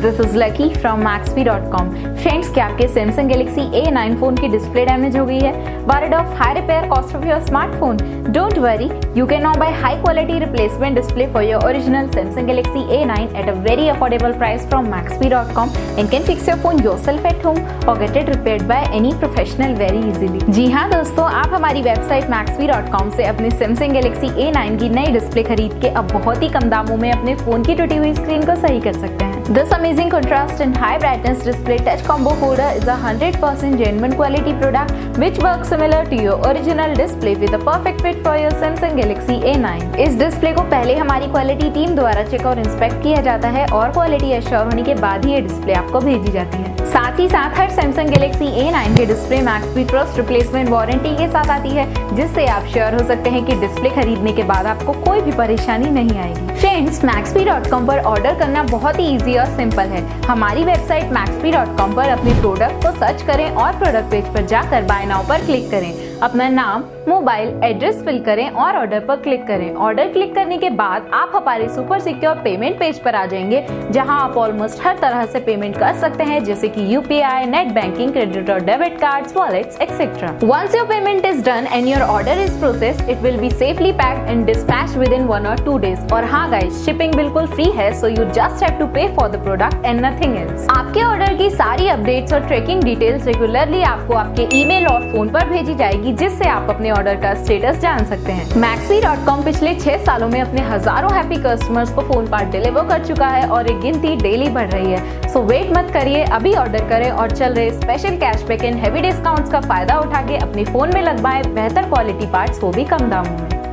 This is lucky from Maxbhi.com। Friends, क्या आपके Samsung Galaxy A9 phone की display damage हो गई है? Worried of high repair cost of your smartphone? Don't worry, you can now buy high quality replacement display for your original Samsung Galaxy A9 at a very affordable price from Maxbhi.com and can fix your phone yourself at home or get it repaired by any professional very easily। जी हाँ दोस्तों, आप हमारी website Maxbhi.com से अपने Samsung Galaxy A9 की नई display खरीद के अब बहुत ही कम दामों में अपने फोन की टूटी हुई स्क्रीन को सही कर सकते हैं। This amazing contrast and high brightness display touch combo folder is a 100% genuine quality product which works similar to your original display with a perfect fit for your Samsung Galaxy A9। इस display को पहले हमारी quality team द्वारा check और inspect किया जाता है और क्वालिटी एश्योर होने के बाद ही ये डिस्प्ले आपको भेजी जाती है। साथ ही साथ हर Samsung Galaxy A9 की display Maxbhi trust replacement warranty के साथ आती है, जिससे आप श्योर हो सकते हैं कि डिस्प्ले खरीदने के बाद आपको कोई भी परेशानी नहीं आएगी। फ्रेंड्स, Maxbhi.com पर ऑर्डर करना बहुत ही इजी और सिंपल है। हमारी वेबसाइट Maxbhi.com पर अपने प्रोडक्ट को सर्च करें और प्रोडक्ट पेज पर जाकर बाय नाउ पर क्लिक करें। अपना नाम, मोबाइल एड्रेस फिल करें और ऑर्डर पर क्लिक करें। ऑर्डर क्लिक करने के बाद आप हमारे सुपर सिक्योर पेमेंट पेज पर आ जाएंगे, जहां आप ऑलमोस्ट हर तरह से पेमेंट कर सकते हैं, जैसे कि यूपीआई, नेट बैंकिंग, क्रेडिट और debit cards, wallets etcetera. Once your payment is done and your order is processed, it will be safely packed and dispatched within 1 or 2 days। और हाँ गाइस, शिपिंग बिल्कुल free है, so you just have to pay for the product and nothing else. आपके order की सारी updates और tracking details regularly आपको आपके ईमेल और फोन पर भेजी जाएगी, जिससे आप अपने ऑर्डर का स्टेटस जान सकते हैं। Maxbhi.com पिछले 6 सालों में अपने हजारों हैप्पी कस्टमर्स को फोन पार्ट डिलीवर कर चुका है और ये गिनती डेली बढ़ रही है। सो वेट मत करिए, अभी ऑर्डर करें और चल रहे special cashback and heavy discounts का फायदा उठा के अपने फोन में लगवाएं बेहतर क्वालिटी पार्ट्स, वो भी कम दामों में।